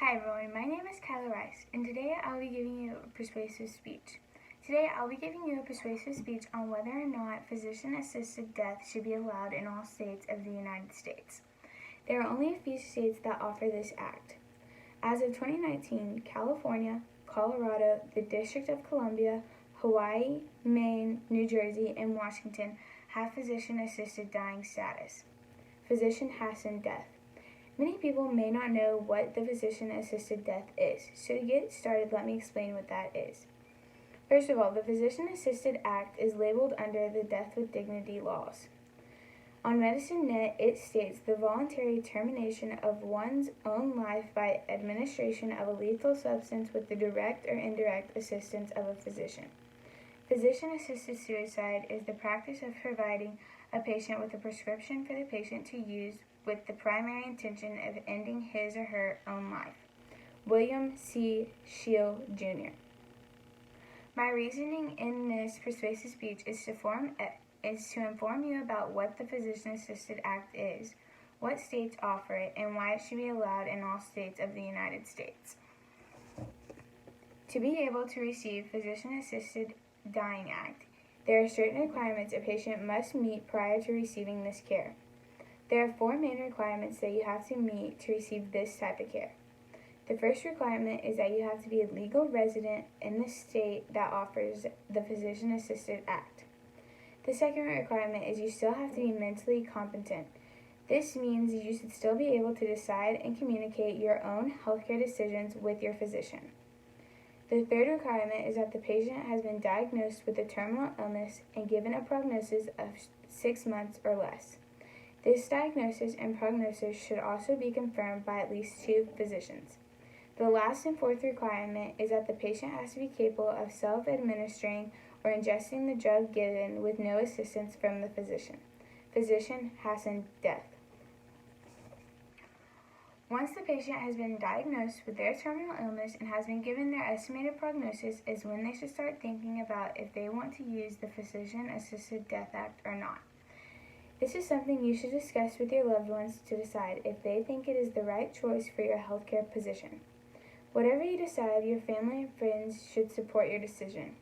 Hi everyone, my name is Kyla Rice, and today I'll be giving you a persuasive speech. Today I'll be giving you a persuasive speech on whether or not physician-assisted death should be allowed in all states of the United States. There are only a few states that offer this act. As of 2019, California, Colorado, the District of Columbia, Hawaii, Maine, New Jersey, and Washington have physician-assisted dying status. Physician-hastened death. Many people may not know what the physician-assisted death is, so to get started, let me explain what that is. First of all, the Physician-Assisted Act is labeled under the Death with Dignity laws. On MedicineNet, it states the voluntary termination of one's own life by administration of a lethal substance with the direct or indirect assistance of a physician. Physician-assisted suicide is the practice of providing a patient with a prescription for the patient to use with the primary intention of ending his or her own life. William C. Scheel, Jr. My reasoning in this persuasive speech is to inform you about what the Physician-Assisted Act is, what states offer it, and why it should be allowed in all states of the United States. To be able to receive Physician-Assisted Dying Act, there are certain requirements a patient must meet prior to receiving this care. There are 4 main requirements that you have to meet to receive this type of care. The first requirement is that you have to be a legal resident in the state that offers the Physician-Assisted Act. The second requirement is you still have to be mentally competent. This means you should still be able to decide and communicate your own healthcare decisions with your physician. The third requirement is that the patient has been diagnosed with a terminal illness and given a prognosis of 6 months or less. This diagnosis and prognosis should also be confirmed by at least 2 physicians. The last and fourth requirement is that the patient has to be capable of self-administering or ingesting the drug given with no assistance from the physician. Physician-hastened death. Once the patient has been diagnosed with their terminal illness and has been given their estimated prognosis is when they should start thinking about if they want to use the Physician-Assisted Death Act or not. This is something you should discuss with your loved ones to decide if they think it is the right choice for your healthcare position. Whatever you decide, your family and friends should support your decision.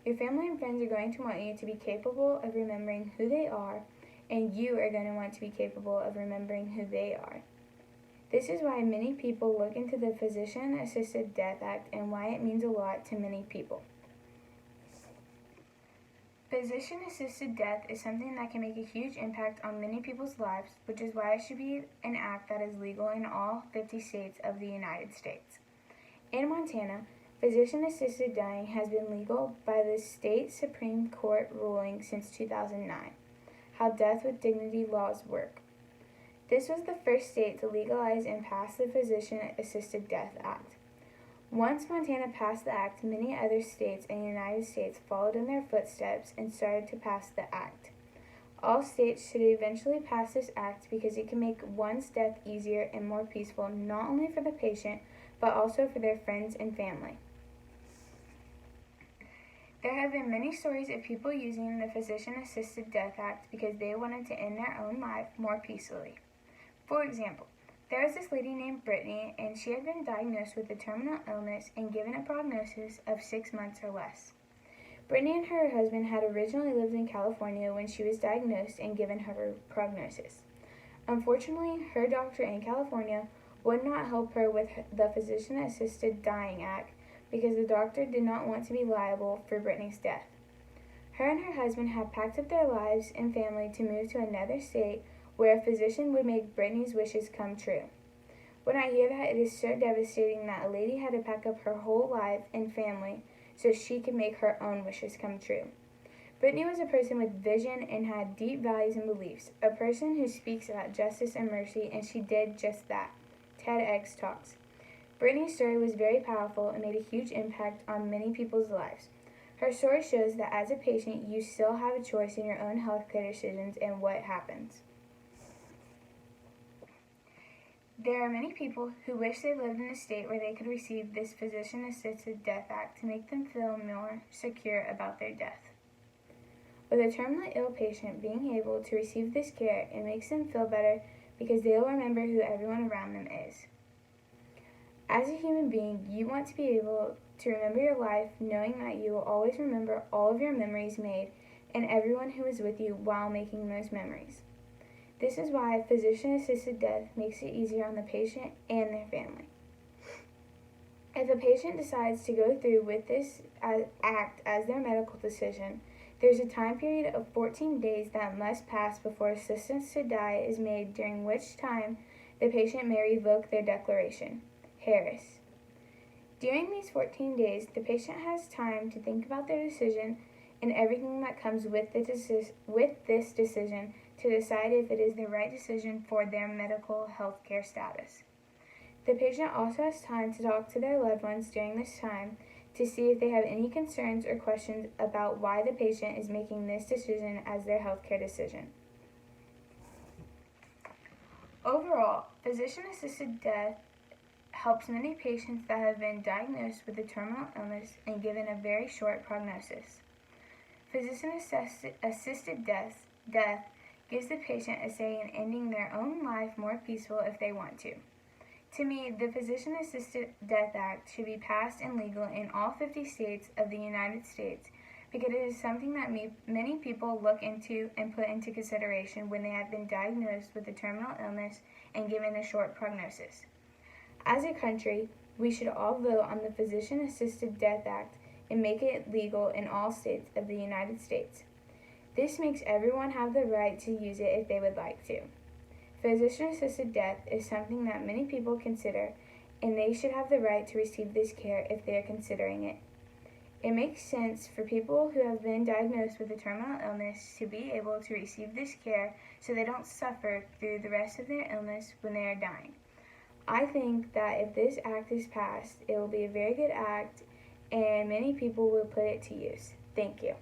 Your family and friends are going to want you to be capable of remembering who they are, and you are going to want to be capable of remembering who they are. This is why many people look into the Physician-Assisted Death Act and why it means a lot to many people. Physician-assisted death is something that can make a huge impact on many people's lives, which is why it should be an act that is legal in all 50 states of the United States. In Montana, physician-assisted dying has been legal by the state Supreme Court ruling since 2009. How death with dignity laws work. This was the first state to legalize and pass the Physician-Assisted Death Act. Once Montana passed the act, many other states in the United States followed in their footsteps and started to pass the act. All states should eventually pass this act because it can make one's death easier and more peaceful not only for the patient, but also for their friends and family. There have been many stories of people using the Physician-Assisted Death Act because they wanted to end their own life more peacefully. For example, there was this lady named Brittany, and she had been diagnosed with a terminal illness and given a prognosis of 6 months or less. Brittany and her husband had originally lived in California when she was diagnosed and given her prognosis. Unfortunately, her doctor in California would not help her with the Physician-Assisted Dying Act because the doctor did not want to be liable for Brittany's death. Her and her husband had packed up their lives and family to move to another state where a physician would make Brittany's wishes come true. When I hear that, it is so devastating that a lady had to pack up her whole life and family so she could make her own wishes come true. Brittany was a person with vision and had deep values and beliefs, a person who speaks about justice and mercy, and she did just that. TEDx Talks. Brittany's story was very powerful and made a huge impact on many people's lives. Her story shows that as a patient, you still have a choice in your own healthcare decisions and what happens. There are many people who wish they lived in a state where they could receive this Physician-Assisted Death Act to make them feel more secure about their death. With a terminally ill patient being able to receive this care, it makes them feel better because they'll remember who everyone around them is. As a human being, you want to be able to remember your life knowing that you will always remember all of your memories made and everyone who was with you while making those memories. This is why physician-assisted death makes it easier on the patient and their family. If a patient decides to go through with this act as their medical decision, there's a time period of 14 days that must pass before assistance to die is made, during which time the patient may revoke their declaration. Harris. During these 14 days, the patient has time to think about their decision and everything that comes with this decision to decide if it is the right decision for their medical health care status. The patient also has time to talk to their loved ones during this time to see if they have any concerns or questions about why the patient is making this decision as their healthcare decision. Overall, physician-assisted death helps many patients that have been diagnosed with a terminal illness and given a very short prognosis. Physician-assisted death gives the patient a say in ending their own life more peaceful if they want to. To me, the Physician-Assisted Death Act should be passed and legal in all 50 states of the United States because it is something that many people look into and put into consideration when they have been diagnosed with a terminal illness and given a short prognosis. As a country, we should all vote on the Physician-Assisted Death Act and make it legal in all states of the United States. This makes everyone have the right to use it if they would like to. Physician-assisted death is something that many people consider, and they should have the right to receive this care if they are considering it. It makes sense for people who have been diagnosed with a terminal illness to be able to receive this care so they don't suffer through the rest of their illness when they are dying. I think that if this act is passed, it will be a very good act and many people will put it to use. Thank you.